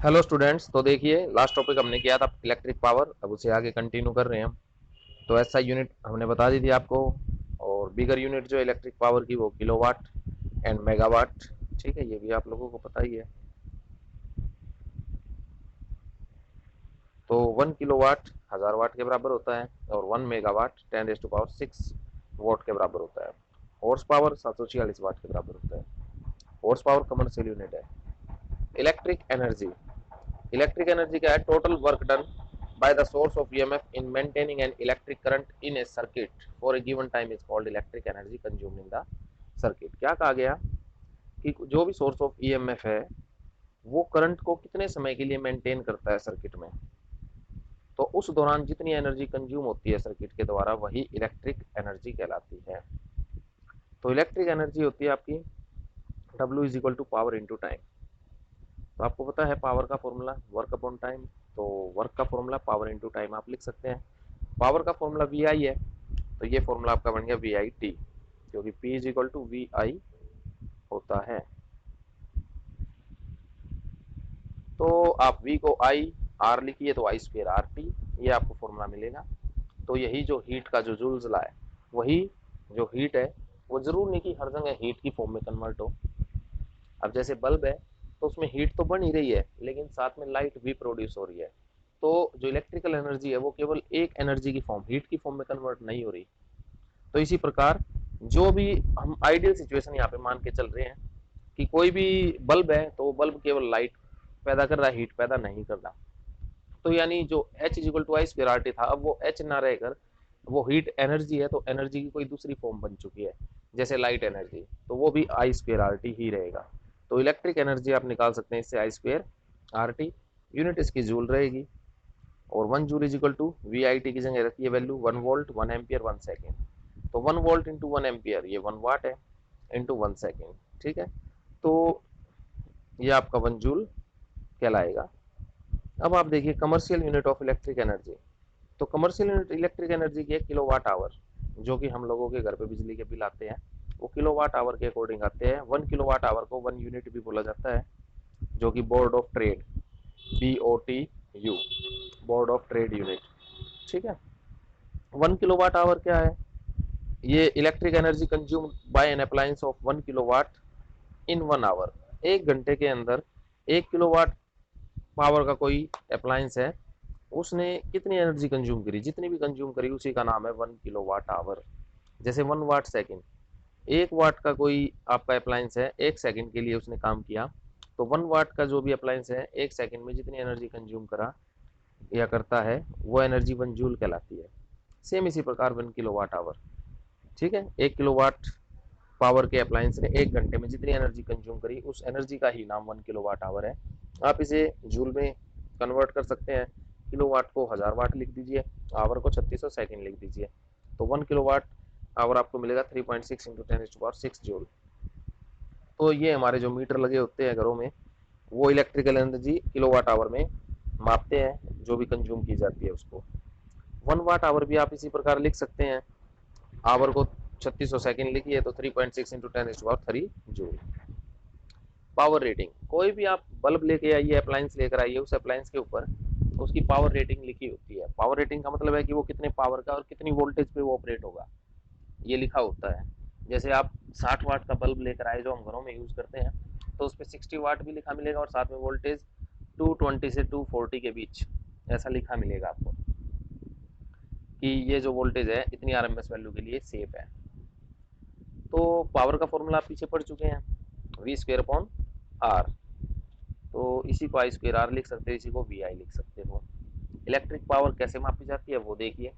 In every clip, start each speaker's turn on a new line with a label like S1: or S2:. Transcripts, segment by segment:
S1: Hello students. तो देखिए, last topic हमने किया था इलेक्ट्रिक पावर, अब उसे आगे कंटिन्यू कर रहे हैं हम। तो ऐसा यूनिट हमने बता दी थी आपको, और बिगर यूनिट जो इलेक्ट्रिक पावर की वो किलोवाट एंड मेगावाट। ठीक है, ये भी आप लोगों को पता ही है। तो 1 किलोवाट 1000 वाट के बराबर होता है, और 1 मेगावाट 10⁻6 वोट के बराबर होता है। हॉर्स पावर 746 वाट के बराबर होता है। हॉर्स पावर कमर्शियल यूनिट है। इलेक्ट्रिक एनर्जी, इलेक्ट्रिक एनर्जी क्या है? Total work done by the source of EMF in maintaining an electric current in A circuit for a given time is called electric energy consumed in the circuit. क्या कहा गया कि जो भी source of EMF है वो current को कितने समय के लिए मेंटेन करता है सर्किट में, तो उस दौरान जितनी एनर्जी कंज्यूम होती है सर्किट के द्वारा वही इलेक्ट्रिक एनर्जी कहलाती है। तो इलेक्ट्रिक एनर्जी होती है आपकी W is equal to power into time. तो आपको पता है पावर का फॉर्मूला वर्क अपॉन टाइम। तो वर्क का फॉर्मूला पावर इंटू टाइम आप लिख सकते हैं। पावर का फॉर्मूला वी आई है, तो ये फॉर्मूला आपका बन गया वी आई टी, क्योंकि P is equal to V I होता है। तो आप वी को आई आर लिखिए तो आई स्क्वेयर आर टी, ये आपको फॉर्मूला मिलेगा। तो यही जो हीट का जो जूल्स ला है, वही जो हीट है वो जरूर नहीं कि हर जगह हीट की फॉर्म में कन्वर्ट हो। अब जैसे बल्ब है तो उसमें हीट तो बन ही रही है, लेकिन साथ में लाइट भी प्रोड्यूस हो रही है। तो जो इलेक्ट्रिकल एनर्जी है वो केवल एक एनर्जी की फॉर्म हीट की फॉर्म में कन्वर्ट नहीं हो रही। तो इसी प्रकार जो भी हम आइडियल सिचुएशन यहाँ पे मान के चल रहे हैं कि कोई भी बल्ब है तो बल्ब केवल लाइट पैदा कर रहा है, हीट पैदा नहीं कर रहा। तो यानी जो H is equal to I square R T था, अब वो एच ना रहकर वो हीट एनर्जी है, तो एनर्जी की कोई दूसरी फॉर्म बन चुकी है जैसे लाइट एनर्जी, तो वो भी आई स्क्वायर आर टी ही रहेगा। तो इलेक्ट्रिक एनर्जी आप निकाल सकते हैं इससे I square R T, unit इसकी जूल रहेगी। और 1 joule is equal to V I T की जगह रखिए वैल्यू 1 वोल्ट 1 एम्पियर 1 सेकेंड। तो 1 वोल्ट इंटू 1 एम्पियर ये 1 वाट है, इंटू 1 सेकेंड। ठीक है, तो ये आपका 1 जूल कहलाएगा। अब आप देखिए commercial unit of electric energy. तो कमर्शियल यूनिट इलेक्ट्रिक एनर्जी की है किलोवाट आवर, जो कि हम लोगों के घर पे बिजली के बिल आते हैं वो किलोवाट आवर के अकॉर्डिंग आते हैं। 1 किलोवाट आवर को 1 यूनिट भी बोला जाता है, जो कि board of trade, BOTU, board of trade unit. ठीक है, 1 किलोवाट आवर क्या है? ये electric energy consume by an appliance of 1 kilowatt in 1 hour. 1 घंटे के अंदर 1 किलोवाट पावर का कोई अप्लायंस है, उसने कितनी एनर्जी कंज्यूम करी, जितनी भी कंज्यूम करी उसी का नाम है 1 किलोवाट आवर। जैसे 1 वाट सेकेंड, 1 वाट का कोई आपका अप्लायंस है, 1 सेकेंड के लिए उसने काम किया, तो 1 वाट का जो भी अप्लायंस है 1 सेकेंड में जितनी एनर्जी कंज्यूम करा या करता है वो एनर्जी 1 जूल कहलाती है। सेम इसी प्रकार 1 किलोवाट आवर। ठीक है, 1 किलोवाट पावर के अप्लायंस ने 1 घंटे में जितनी एनर्जी कंज्यूम करी उस एनर्जी का ही नाम 1 किलोवाट आवर है। आप इसे जूल में कन्वर्ट कर सकते हैं। किलोवाट को 1000 वाट लिख दीजिए, आवर को 3600 सेकेंड लिख दीजिए, तो 1 किलोवाट आवर आपको मिलेगा 3.6 इंटू 10⁻6 जूल। तो ये हमारे जो मीटर लगे होते हैं घरों में वो इलेक्ट्रिकल एनर्जी किलोवाट आवर में मापते हैं, जो भी कंज्यूम की जाती है उसको। 1 वाट आवर भी आप इसी प्रकार लिख सकते हैं, आवर को 3600 सेकेंड लिखिए तो 3.6 इंटू 10⁻3 जूल। पावर रेटिंग, कोई भी आप बल्ब लेके आइए, अप्लायंस लेकर आइए, उस अप्लायंस के ऊपर उसकी पावर रेटिंग लिखी होती है। पावर रेटिंग का मतलब है कि वो कितने पावर का और कितनी वोल्टेज पे वो ऑपरेट होगा, ये लिखा होता है। जैसे आप 60 वाट का बल्ब लेकर आए जो हम घरों में यूज करते हैं, तो उस पर 60 वाट भी लिखा मिलेगा और साथ में वोल्टेज 220 से 240 के बीच ऐसा लिखा मिलेगा आपको कि ये जो वोल्टेज है इतनी आरएमएस वैल्यू के लिए सेफ है। तो पावर का फॉर्मूला आप पीछे पढ़ चुके हैं, वी स्क्वेयर अपॉन आर। तो इसी को आई स्क्वेयर आर लिख सकते हो, इसी को वी आई लिख सकते हो। इलेक्ट्रिक पावर कैसे मापी जाती है वो देखिए।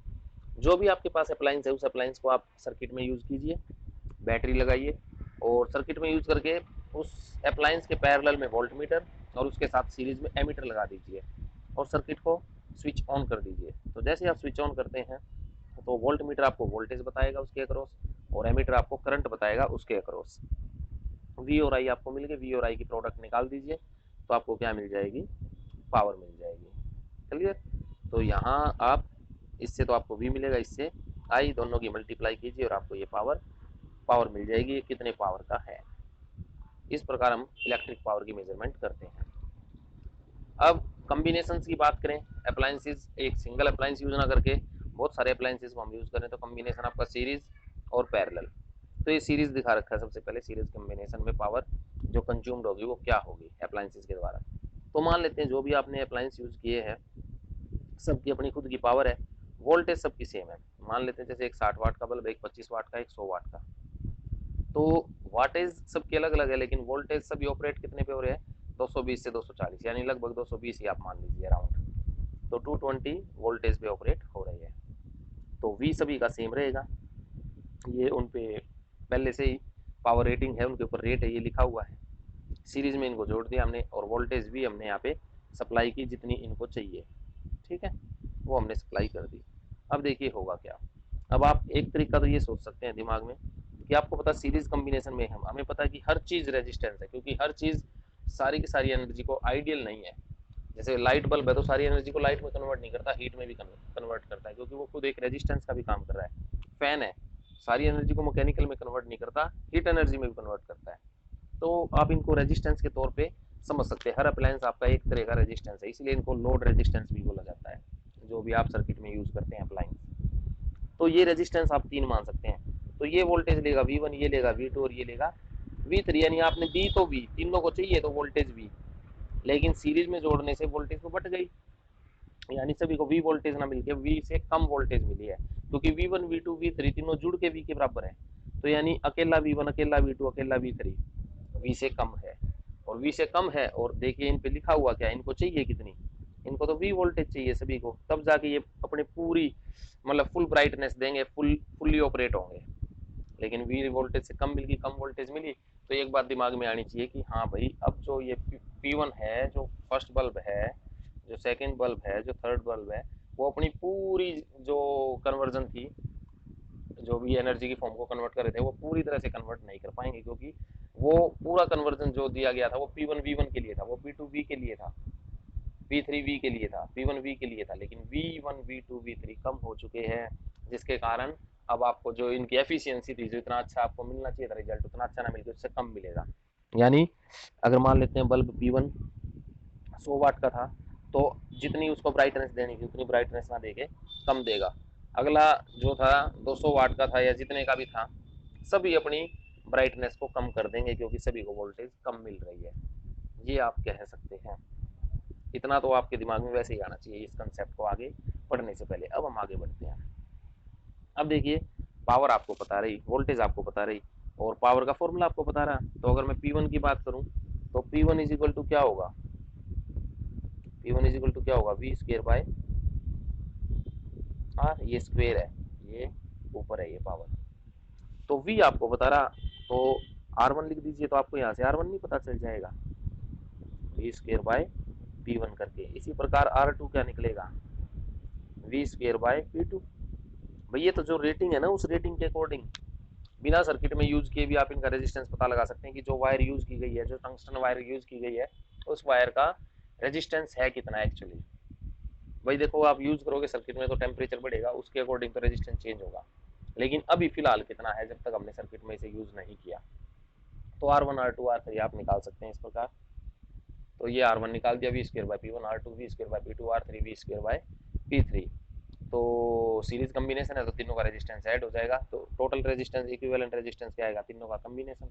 S1: जो भी आपके पास अप्लायंस है उस अप्लायंस को आप सर्किट में यूज कीजिए, बैटरी लगाइए और सर्किट में यूज करके उस अप्लायंस के पैरेलल में वोल्ट मीटर और उसके साथ सीरीज में एमीटर लगा दीजिए और सर्किट को स्विच ऑन कर दीजिए। तो जैसे आप स्विच ऑन करते हैं तो वोल्ट मीटर आपको वोल्टेज बताएगा उसके अक्रॉस, और एमीटर आपको करंट बताएगा उसके अक्रॉस। वी और आई आपको मिल गए, वी और आई की प्रोडक्ट निकाल दीजिए तो आपको क्या मिल जाएगी? पावर मिल जाएगी। क्लियर? तो यहाँ आप इससे तो आपको वी मिलेगा, इससे आई, दोनों की मल्टीप्लाई कीजिए और आपको ये पावर पावर मिल जाएगी, ये कितने पावर का है। इस प्रकार हम इलेक्ट्रिक पावर की मेजरमेंट करते हैं। अब कम्बिनेशन की बात करें, अप्लायंसेज, एक सिंगल अप्लायंस यूज ना करके बहुत सारे अप्लायंसेज को हम यूज करें तो कम्बिनेशन आपका सीरीज और पैरेलल। तो ये सीरीज दिखा रखा है सबसे पहले, सीरीज कम्बिनेशन में पावर जो कंज्यूम्ड होगी वो क्या होगी अप्लायंसेज के द्वारा। तो मान लेते हैं जो भी आपने अप्लायंस यूज किए हैं सबकी अपनी खुद की पावर है, वोल्टेज सबकी सेम है। मान लेते हैं जैसे एक 60 वाट का बल्ब, एक 25 वाट का, एक 100 वाट का, तो वाटेज सबकी अलग अलग है लेकिन वोल्टेज सभी ऑपरेट कितने पे हो रहे हैं, 220 से 240, यानी लगभग 220 ही आप मान लीजिए अराउंड। तो 220 वोल्टेज पे ऑपरेट हो रही है, तो वी सभी का सेम रहेगा। ये उन पे पहले से ही पावर रेटिंग है, उनके ऊपर रेट है, ये लिखा हुआ है। सीरीज में इनको जोड़ दिया हमने और वोल्टेज भी हमने यहाँ पे सप्लाई की जितनी इनको चाहिए, ठीक है, वो हमने सप्लाई कर दी। अब देखिए होगा क्या। अब आप एक तरीका तो ये सोच सकते हैं दिमाग में कि आपको पता सीरीज कॉम्बिनेशन में हमें पता है कि हर चीज रेजिस्टेंस है, क्योंकि हर चीज सारी की सारी एनर्जी को आइडियल नहीं है। जैसे लाइट बल्ब है तो सारी एनर्जी को लाइट में कन्वर्ट नहीं करता, हीट में भी कन्वर्ट करता है, क्योंकि वो खुद एक रेजिस्टेंस का भी काम कर रहा है। फैन है, सारी एनर्जी को मैकेनिकल में कन्वर्ट नहीं करता, हीट एनर्जी में भी कन्वर्ट करता है। तो आप इनको रेजिस्टेंस के तौर पे समझ सकते हैं, हर अप्लायंस आपका एक तरह का रेजिस्टेंस है, इसलिए इनको लोड रेजिस्टेंस भी बोला जाता है जो भी आप सर्किट में यूज करते हैं अप्लायंस। तो ये रेजिस्टेंस आप तीन मान सकते हैं। तो ये वोल्टेज लेगा V1, ये लेगा V2 और ये लेगा V3, यानी आपने दी तो V तीनों को चाहिए तो वोल्टेज V, लेकिन सीरीज में जोड़ने से वोल्टेज तो बढ़ गई, यानी सभी को V वोल्टेज ना मिलके V से कम वोल्टेज मिली है, क्योंकि V1 V2 V3 तीनों जुड़ के V के बराबर है। तो यानी अकेला V1 अकेला V2 अकेला V3 V से कम है, और V से कम है, और देखिए इन पे लिखा हुआ क्या, इनको चाहिए कितनी, इनको तो V वोल्टेज चाहिए सभी को, तब जाके ये अपने पूरी मतलब फुल ब्राइटनेस देंगे, फुल्ली ऑपरेट होंगे। लेकिन V वोल्टेज से कम मिल गई, कम वोल्टेज मिली, तो एक बात दिमाग में आनी चाहिए कि हाँ भाई अब जो ये P1 है, जो फर्स्ट बल्ब है, जो सेकंड बल्ब है, जो थर्ड बल्ब है, वो अपनी पूरी जो कन्वर्जन थी, जो भी एनर्जी की फॉर्म को कन्वर्ट कर रहे थे, वो पूरी तरह से कन्वर्ट नहीं कर पाएंगे, क्योंकि वो पूरा कन्वर्जन जो दिया गया था वो P1 V1 के लिए था, वो P2 V के लिए था, P3 V के लिए था, P1 V के लिए था, लेकिन V1 V2 V3 कम हो चुके हैं, जिसके कारण अब आपको जो इनकी एफिशिएंसी थी, जो इतना अच्छा आपको मिलना चाहिए था रिजल्ट, उतना अच्छा ना मिलकर उससे कम मिलेगा। यानी अगर मान लेते हैं बल्ब P1 100 वाट का था, तो जितनी उसको ब्राइटनेस देनी थी उतनी ब्राइटनेस ना देके कम देगा। अगला जो था 200 वाट का था या जितने का भी था, सभी अपनी ब्राइटनेस को कम कर देंगे, क्योंकि सभी को वोल्टेज कम मिल रही है। ये आप कह सकते हैं। इतना तो आपके दिमाग में वैसे ही आना चाहिए इस कंसेप्ट को आगे पढ़ने से पहले। अब हम आगे बढ़ते हैं। अब देखिए, पावर आपको बता रही, वोल्टेज आपको बता रही, और पावर का फॉर्मूला आपको बता रहा। तो अगर मैं P1 की बात करूं तो P1 इज इक्वल टू क्या होगा, P1 इज इक्वल टू क्या होगा, V स्क्वायर बाय R, ये स्क्वायर है, ये ऊपर है ये पावर। तो V आपको बता रहा, तो R1 लिख दीजिए, तो आपको यहाँ से R1 नहीं पता चल जाएगा, V स्क्वायर बाय P1 करके। इसी प्रकार R2 क्या निकलेगा, V स्क्वायर बाय P2। भाई ये तो जो रेटिंग है ना, उस रेटिंग के अकॉर्डिंग बिना सर्किट में यूज किए भी आप इनका रेजिस्टेंस पता लगा सकते हैं कि जो वायर यूज की गई है, जो टंगस्टन वायर यूज की गई है, उस वायर का रेजिस्टेंस है कितना एक्चुअली। भाई देखो, आप यूज करोगे सर्किट में तो टेम्परेचर बढ़ेगा, उसके अकॉर्डिंग तो रेजिस्टेंस चेंज होगा, लेकिन अभी फिलहाल कितना है जब तक हमने सर्किट में इसे यूज नहीं किया। तो R1 R2 R3 आप निकाल सकते हैं इस प्रकार। तो ये R1 निकाल दिया, V square by P1, R2 V square by P2, R3 V square by P3। तो सीरीज कॉम्बिनेशन है तो तीनों का रेजिस्टेंस ऐड हो जाएगा, तो टोटल रेजिस्टेंस इक्विवेलेंट रेजिस्टेंस क्या आएगा, तीनों का कॉम्बिनेशन।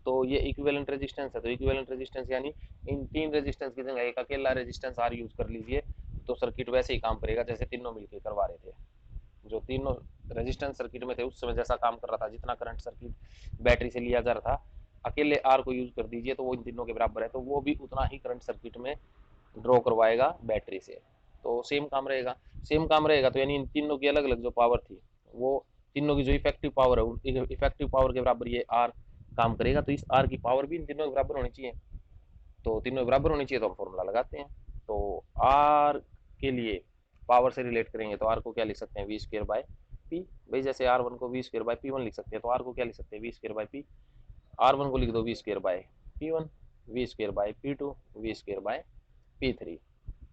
S1: तो ये इक्विवेलेंट रेजिस्टेंस है, तो इक्विवेलेंट रेजिस्टेंस यानी इन तीन रेजिस्टेंस की जगह एक अकेला रेजिस्टेंस आर यूज कर लीजिए, तो सर्किट वैसे ही काम करेगा जैसे तीनों मिलकर करवा रहे थे। जो तीनों रेजिस्टेंस सर्किट में थे उस समय जैसा काम कर रहा था, जितना करंट सर्किट बैटरी से लिया जा रहा था, अकेले आर को यूज कर दीजिए तो वो इन तीनों के बराबर है, तो वो भी उतना ही करंट सर्किट में ड्रॉ करवाएगा बैटरी से। तो सेम काम रहेगा, सेम काम रहेगा, तो यानी इन तीनों की अलग अलग जो पावर थी, वो तीनों की जो इफेक्टिव पावर है, इफेक्टिव पावर के बराबर ये आर काम करेगा, तो इस आर की पावर भी इन तीनों के बराबर होनी चाहिए। तो तीनों बराबर होनी चाहिए, तो हम फॉर्मूला लगाते हैं। तो आर के लिए पावर से रिलेट करेंगे तो आर को क्या लिख सकते हैं, वी स्क्र बाय पी। भाई जैसे आर वन को वी स्क्र बाय P1 लिख सकते हैं, तो आर को क्या लिख सकते हैं, V square by P. R one को लिख दो V square by P1, V square by P2, V square by P3।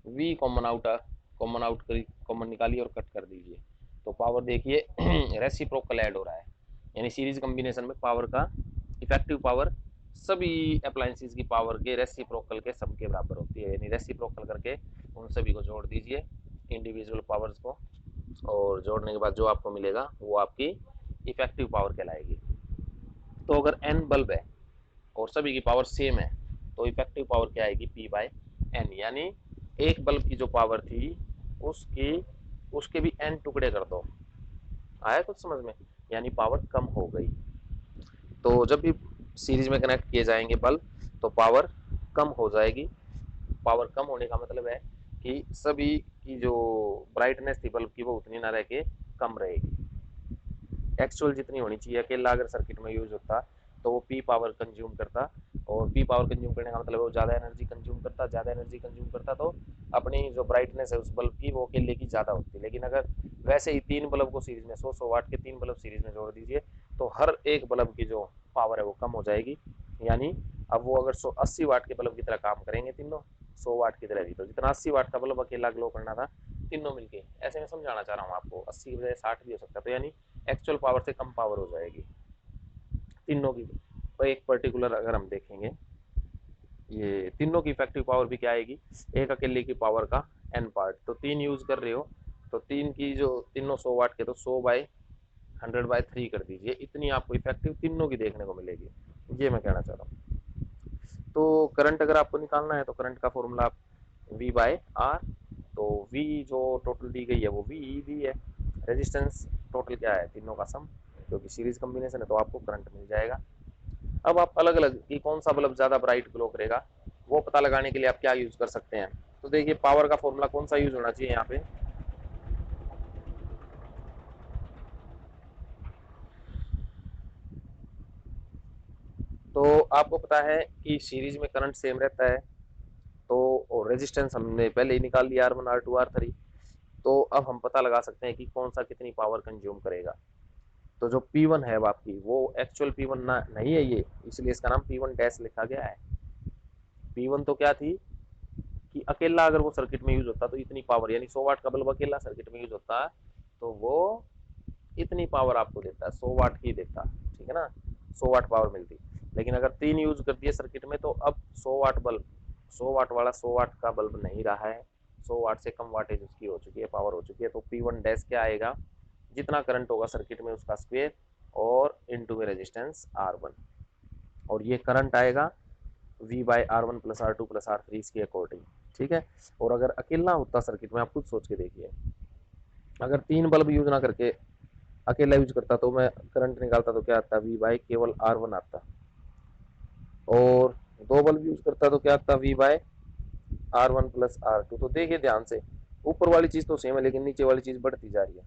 S1: V common out करी, कॉमन निकालिए और कट कर दीजिए। तो पावर देखिए रेसिप्रोकल ऐड हो रहा है, यानी सीरीज कॉम्बिनेशन में पावर का इफेक्टिव पावर सभी अप्लायंसेस की पावर के रेसिप्रोकल के सम के बराबर होती है, यानी रेसिप्रोकल करके उन सभी को जोड़ दीजिए इंडिविजुअल पावर्स को, और जोड़ने के बाद जो आपको मिलेगा वो आपकी इफेक्टिव पावर कहलाएगी। तो अगर एन बल्ब है और सभी की पावर सेम है तो इफेक्टिव पावर क्या आएगी, पी बाय एन, यानी एक बल्ब की जो पावर थी उसकी उसके भी एन टुकड़े कर दो। आया कुछ समझ में, यानी पावर कम हो गई। तो जब भी सीरीज में कनेक्ट किए जाएंगे बल्ब तो पावर कम हो जाएगी। पावर कम होने का मतलब है कि सभी की जो ब्राइटनेस थी बल्ब की वो उतनी ना रह के कम रहेगी, एक्चुअल जितनी होनी चाहिए। अकेला अगर सर्किट में यूज होता तो वो पी पावर कंज्यूम करता, और पी पावर कंज्यूम करने का मतलब वो ज़्यादा एनर्जी कंज्यूम करता, ज़्यादा एनर्जी कंज्यूम करता तो अपनी जो ब्राइटनेस है उस बल्ब की वो अकेले की ज़्यादा होती। लेकिन अगर वैसे ही तीन बल्ब को सीरीज में 100-100 वाट के तीन बल्ब सीरीज में जोड़ दीजिए तो हर एक बल्ब की जो पावर है वो कम हो जाएगी, यानी अब वो अगर 180 वाट के बल्ब की तरह काम करेंगे तीनों 100 वाट की तरह भी, तो जितना 80 वाट का बल्ब अकेला ग्लो करना था तीनों मिलके, ऐसे में समझाना चाह रहा हूँ आपको, 80 की बजाय 60 भी हो सकता है, तो यानी एक्चुअल पावर से कम पावर हो जाएगी तीनों की। तो एक पर्टिकुलर अगर हम देखेंगे ये तीनों की इफेक्टिव पावर भी क्या आएगी, एक अकेले की पावर का एन पार्ट, तो तीन यूज कर रहे हो तो तीन की जो तीनों 100 वाट के तो 100/100/3 कर दीजिए, इतनी आपको इफेक्टिव तीनों की देखने को मिलेगी, ये मैं कहना चाह रहा हूँ। तो करंट अगर आपको निकालना है तो करंट का फॉर्मूला आप वी बाय आर, तो वी जो टोटल दी गई है वो वी है, रेजिस्टेंस टोटल क्या है तीनों का सम, क्योंकि सीरीज कॉम्बिनेशन है तो आपको करंट मिल जाएगा। अब आप अलग अलग कि कौन सा बल्ब ज्यादा ब्राइट ग्लो करेगा वो पता लगाने के लिए आप क्या यूज कर सकते हैं। तो देखिए पावर का फॉर्मूला कौन सा यूज होना चाहिए यहाँ पे, तो आपको पता है कि सीरीज में करंट सेम रहता है, तो और रेजिस्टेंस हमने पहले ही निकाल लिया R1 R2 R3, तो अब हम पता लगा सकते हैं कि कौन सा कितनी पावर कंज्यूम करेगा। तो जो P1 है आपकी वो एक्चुअल P1 ना नहीं है ये, इसलिए इसका नाम P1 डैश लिखा गया है। P1 तो क्या थी कि अकेला अगर वो सर्किट में यूज होता तो इतनी पावर, यानी 100 वाट का बल्ब अकेला सर्किट में यूज होता तो वो इतनी पावर आपको देता, 100 वाट की देता, ठीक है ना, 100 वाट पावर मिलती। लेकिन अगर तीन यूज कर दिए सर्किट में तो अब 100 वाट बल्ब 100 वाट वाला 100 वाट का बल्ब नहीं रहा है, 100 वाट से कम वाटेज उसकी हो चुकी है, पावर हो चुकी है, तो P1 डैश क्या आएगा, जितना करंट होगा सर्किट में उसका स्क्वायर और इनटू में रेजिस्टेंस R1, और ये करंट आएगा V/R1 plus R2 plus R3 इसके अकॉर्डिंग, ठीक है। और अगर अकेला होता सर्किट में, आप खुद सोच के देखिए, अगर तीन बल्ब यूज ना करके अकेला यूज करता तो मैं करंट निकालता तो क्या आता, V/केवल R1 आता, और दो बल्ब यूज करता तो क्या आता, V/R1 प्लस R2। तो देखिए ध्यान से, ऊपर वाली चीज तो सेम है लेकिन नीचे वाली चीज बढ़ती जा रही है,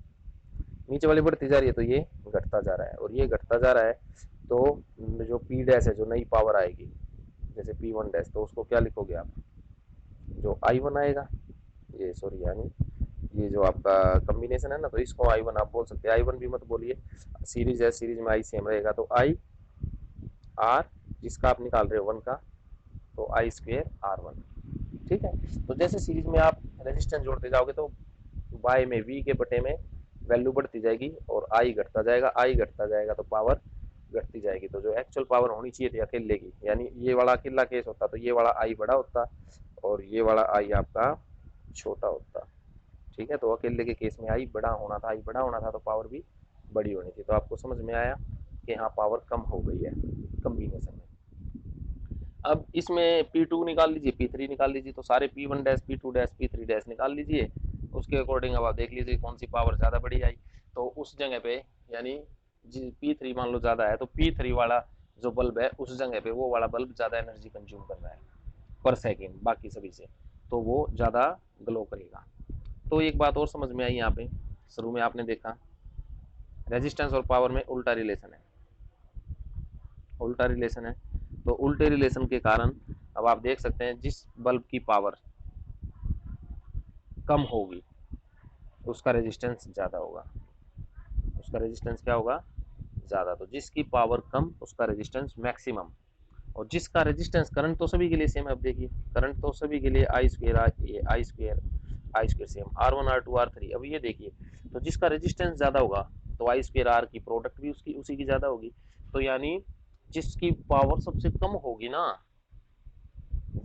S1: नीचे वाली बढ़ती जा रही है तो ये घटता जा रहा है, और ये घटता जा रहा है तो जो P डैश है, जो नई पावर आएगी जैसे P1 डैश, तो उसको क्या लिखोगे आप, जो I1 आएगा, ये सॉरी यानी ये जो आपका कॉम्बिनेशन है ना, तो इसको I1 आप बोल सकते हैं, I1 भी मत बोलिए, सीरीज है सीरीज में I सेम रहेगा, तो I R जिसका आप निकाल रहे हो 1 का, तो I²R1, ठीक है। तो जैसे सीरीज में आप रेजिस्टेंस जोड़ते जाओगे तो बाय में V के बटे में वैल्यू बढ़ती जाएगी और I घटता जाएगा, I घटता जाएगा तो पावर घटती जाएगी। तो जो एक्चुअल पावर होनी चाहिए थी अकेले की, यानी ये वाला अकेला केस होता तो ये वाला I बड़ा होता और ये वाला I आपका छोटा होता, ठीक है। तो अकेले के केस में I बड़ा होना था, I बड़ा होना था तो पावर भी बड़ी होनी थी। तो आपको समझ में आया कि हाँ पावर कम हो गई है कम्बिनेशन में। अब इसमें P2 निकाल लीजिए, P3 निकाल लीजिए, तो सारे P1 dash P2 dash P3 dash निकाल लीजिए, उसके अकॉर्डिंग अब आप देख लीजिए कौन सी पावर ज़्यादा बड़ी आई। तो उस जगह पे यानी जी P3 मान लो ज़्यादा है तो P3 वाला जो बल्ब है उस जगह पे वो वाला बल्ब ज़्यादा एनर्जी कंज्यूम कर रहा है पर सेकेंड बाकी सभी से, तो वो ज़्यादा ग्लो करेगा। तो एक बात और समझ में आई यहाँ पे, शुरू में आपने देखा रेजिस्टेंस और पावर में उल्टा रिलेशन है, उल्टा रिलेशन है, तो उल्टे रिलेशन के कारण अब आप देख सकते हैं जिस बल्ब की पावर कम होगी उसका रेजिस्टेंस ज़्यादा होगा, उसका रेजिस्टेंस क्या होगा ज़्यादा, तो जिसकी पावर कम उसका रेजिस्टेंस मैक्सिमम, और जिसका रेजिस्टेंस करंट तो सभी के लिए सेम है, अब देखिए करंट तो सभी के लिए I square same R1 R2 R3। अब ये देखिए तो जिसका रेजिस्टेंस ज़्यादा होगा तो I² R की प्रोडक्ट भी उसकी उसी की ज़्यादा होगी, तो यानी जिसकी पावर सबसे कम होगी ना,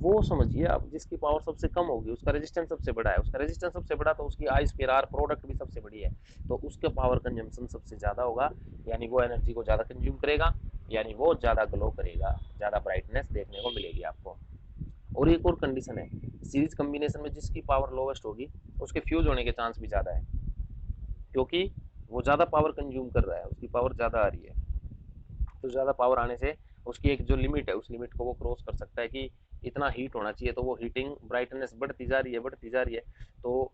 S1: वो समझिए आप, जिसकी पावर सबसे कम होगी उसका रेजिस्टेंस सबसे बड़ा है, उसका रेजिस्टेंस सबसे बड़ा तो उसकी आई स्क्वायर आर प्रोडक्ट भी सबसे बड़ी है, तो उसका पावर कंजम्पशन सबसे ज्यादा होगा, यानी वो एनर्जी को ज्यादा कंज्यूम करेगा, यानी वो ज्यादा ग्लो करेगा, ज्यादा ब्राइटनेस देखने को मिलेगी आपको। और एक और कंडीशन है, सीरीज कॉम्बिनेशन में जिसकी पावर लोवेस्ट होगी उसके फ्यूज होने के चांस भी ज्यादा है, क्योंकि वो ज्यादा पावर कंज्यूम कर रहा है, उसकी पावर ज्यादा आ रही है, तो ज़्यादा पावर आने से उसकी एक जो लिमिट है उस लिमिट को वो क्रॉस कर सकता है कि इतना हीट होना चाहिए, तो वो हीटिंग ब्राइटनेस बढ़ती जा रही है, बढ़ती जा रही है, तो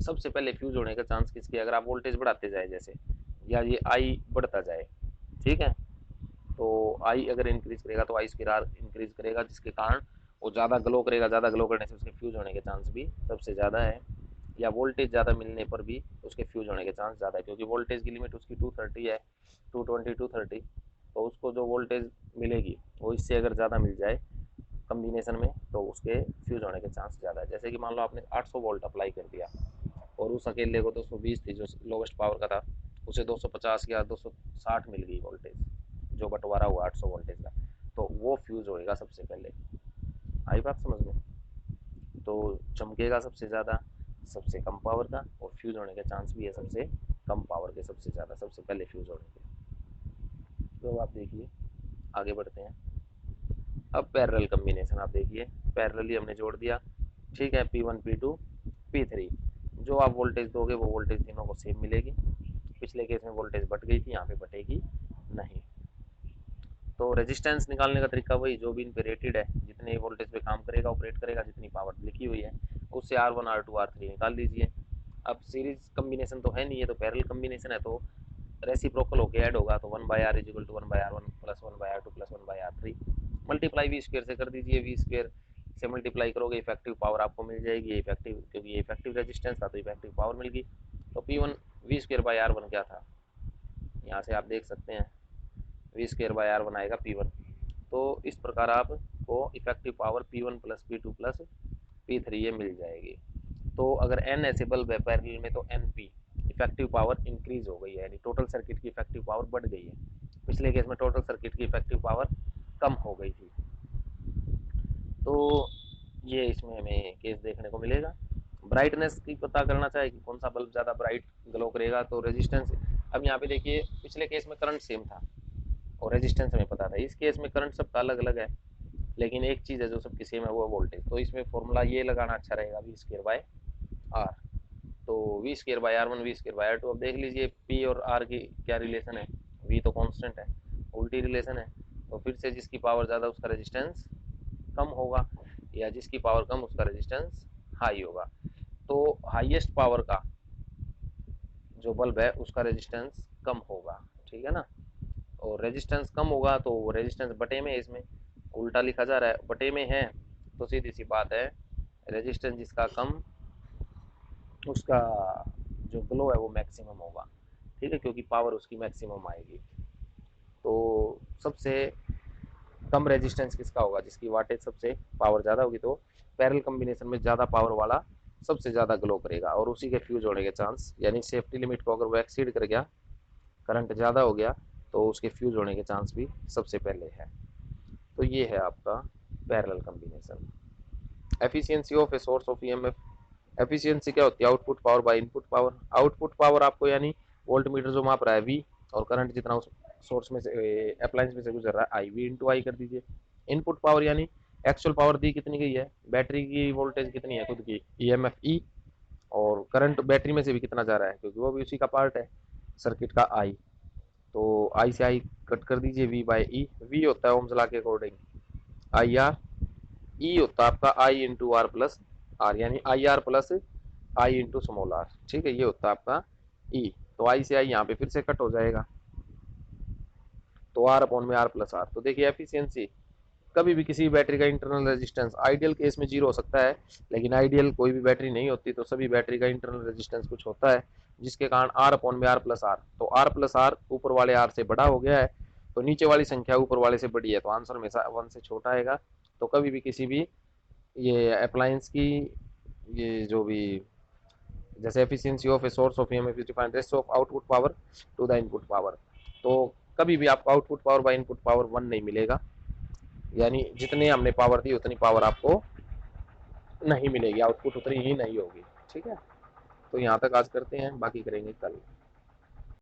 S1: सबसे पहले फ्यूज होने का चांस किसके, अगर आप वोल्टेज बढ़ाते जाए जैसे, या ये आई बढ़ता जाए, ठीक है, तो आई अगर इंक्रीज करेगा तो आई स्क्वायर आर इंक्रीज करेगा, जिसके कारण वो ज़्यादा ग्लो करेगा, ज़्यादा ग्लो करने से उसके फ्यूज होने के चांस भी सबसे ज़्यादा है, या वोल्टेज ज़्यादा मिलने पर भी उसके फ्यूज होने के चांस ज़्यादा है, क्योंकि वोल्टेज की लिमिट उसकी 230 है, 220 230, तो उसको जो वोल्टेज मिलेगी वो इससे अगर ज़्यादा मिल जाए कम्बिनेशन में तो उसके फ्यूज होने के चांस ज़्यादा है। जैसे कि मान लो आपने 800 वोल्ट अप्लाई कर दिया और उस अकेले को 220 थी जो लोवेस्ट पावर का था, उसे 250 या 260 मिल गई वोल्टेज, जो बंटवारा हुआ 800 वोल्टेज का, तो वो फ्यूज होएगा सबसे पहले। आई बात समझ में? तो चमकेगा सबसे ज़्यादा सबसे कम पावर का, और फ्यूज होने के चांस भी है सबसे कम पावर के सबसे ज़्यादा, सबसे पहले फ्यूज होने के। तो आप देखिए, आगे बढ़ते हैं। अब पैरेलल कम्बिनेशन आप देखिए, पैरेलली हमने जोड़ दिया, ठीक है, P1 P2 P3, जो आप वोल्टेज दोगे वो वोल्टेज तीनों को सेम मिलेगी, पिछले केस में वोल्टेज बढ़ गई थी, यहाँ पे बढ़ेगी नहीं। तो रेजिस्टेंस निकालने का तरीका वही, जो भी इन पे रेटेड है, जितने वोल्टेज पे काम करेगा ऑपरेट करेगा, जितनी पावर लिखी हुई है उससे R1 R2 R3 निकाल लीजिए। अब सीरीज कम्बिनेशन तो है नहीं, है तो पैरेलल कम्बिनेशन है, तो रेसिप्रोकल होके ऐड होगा, तो 1/r is equal to 1/r1 plus 1/r2 plus 1/r3, multiply V square से कर दीजिए, वी स्क्र से मल्टीप्लाई करोगे इफेक्टिव पावर आपको मिल जाएगी, इफेक्टिव क्योंकि ये इफेक्टिव रेजिस्टेंस था तो इफेक्टिव पावर मिल गई। तो P1 V² बाई R1 क्या था, यहाँ से आप देख सकते हैं V²/R1 आएगा P1। तो इस प्रकार आपको effective power P1 plus P2 plus P3 ये मिल जाएगी। तो अगर n ऐसे बल्ब है पैरेलल में तो NP इफेक्टिव पावर इंक्रीज हो गई है, यानी टोटल सर्किट की इफेक्टिव पावर बढ़ गई है, पिछले केस में टोटल सर्किट की इफेक्टिव पावर कम हो गई थी। तो ये इसमें हमें केस देखने को मिलेगा। ब्राइटनेस की पता करना चाहे कि कौन सा बल्ब ज़्यादा ब्राइट ग्लो करेगा, तो रेजिस्टेंस, अब यहाँ पे देखिए पिछले केस में करंट सेम था और रेजिस्टेंस हमें पता था, इस केस में करंट सबका अलग अलग है, लेकिन एक चीज़ है जो सबकी सेम है वो है वोल्टेज, तो इसमें फॉर्मूला ये लगाना अच्छा रहेगा, V²/R। तो V²/R1 V²/R2, अब देख लीजिए P और R की क्या रिलेशन है, V तो कांस्टेंट है, उल्टी रिलेशन है, तो फिर से जिसकी पावर ज़्यादा उसका रेजिस्टेंस कम होगा, या जिसकी पावर कम उसका रेजिस्टेंस हाई होगा। तो हाईएस्ट पावर का जो बल्ब है उसका रेजिस्टेंस कम होगा, ठीक है ना, और रेजिस्टेंस कम होगा तो वो रेजिस्टेंस बटे में है, इसमें उल्टा लिखा जा रहा है, बटे में है, तो सीधी सी बात है, रेजिस्टेंस जिसका कम उसका जो ग्लो है वो मैक्सिमम होगा, ठीक है, क्योंकि पावर उसकी मैक्सिमम आएगी। तो सबसे कम रेजिस्टेंस किसका होगा, जिसकी वाटेज सबसे पावर ज़्यादा होगी, तो पैरेलल कॉम्बिनेशन में ज़्यादा पावर वाला सबसे ज़्यादा ग्लो करेगा, और उसी के फ्यूज होने के चांस, यानी सेफ्टी लिमिट को अगर वो एक्सीड कर गया, करंट ज़्यादा हो गया, तो उसके फ्यूज होने के चांस भी सबसे पहले है। तो ये है आपका parallel combination. Efficiency of a source of EMF, efficiency क्या होती है, output power by input power. Output power आपको यानी वोल्ट मीटर जो माप रहा है वी, और करंट जितना उस सोर्स में से अप्लायंस में से गुजर रहा है आई, वी इंटू आई कर दीजिए। इनपुट पावर यानी एक्चुअल पावर दी कितनी गई है, बैटरी की वोल्टेज कितनी है खुद की, ईएमएफ ई, और करंट बैटरी में से भी कितना जा रहा है क्योंकि वो भी उसी का पार्ट है सर्किट का आई, तो आई से आई कट कर दीजिए, वी बाई ई, वी होता है ओम्स लॉ के अकॉर्डिंग आई आर, ई होता है आपका I into R plus R, यानी I R plus I into small R, ठीक है, ये होता है आपका ई। तो आई से आई यहाँ पे फिर से कट हो जाएगा, तो आर अपॉन में आर प्लस आर। तो देखिए एफिशिएंसी, कभी भी किसी बैटरी का इंटरनल रेजिस्टेंस आइडियल केस में जीरो हो सकता है, लेकिन आइडियल कोई भी बैटरी नहीं होती, तो सभी बैटरी का इंटरनल रेजिस्टेंस कुछ होता है, जिसके कारण आर अपॉन में आर प्लस आर, तो आर प्लस आर ऊपर वाले आर से बड़ा हो गया है, तो नीचे वाली संख्या ऊपर वाले से बड़ी है, तो आंसर हमेशा 1 से छोटा आएगा। तो कभी भी किसी भी ये अप्लायंस की ये जो भी, जैसे efficiency of a source of EMF is defined ratio of output power to the input power, तो कभी भी आपको output power by input power 1 नहीं मिलेगा, यानी जितने हमने पावर दी उतनी पावर आपको नहीं मिलेगी, आउटपुट उतनी ही नहीं होगी। ठीक है, तो यहाँ तक आज करते हैं, बाकी करेंगे कल।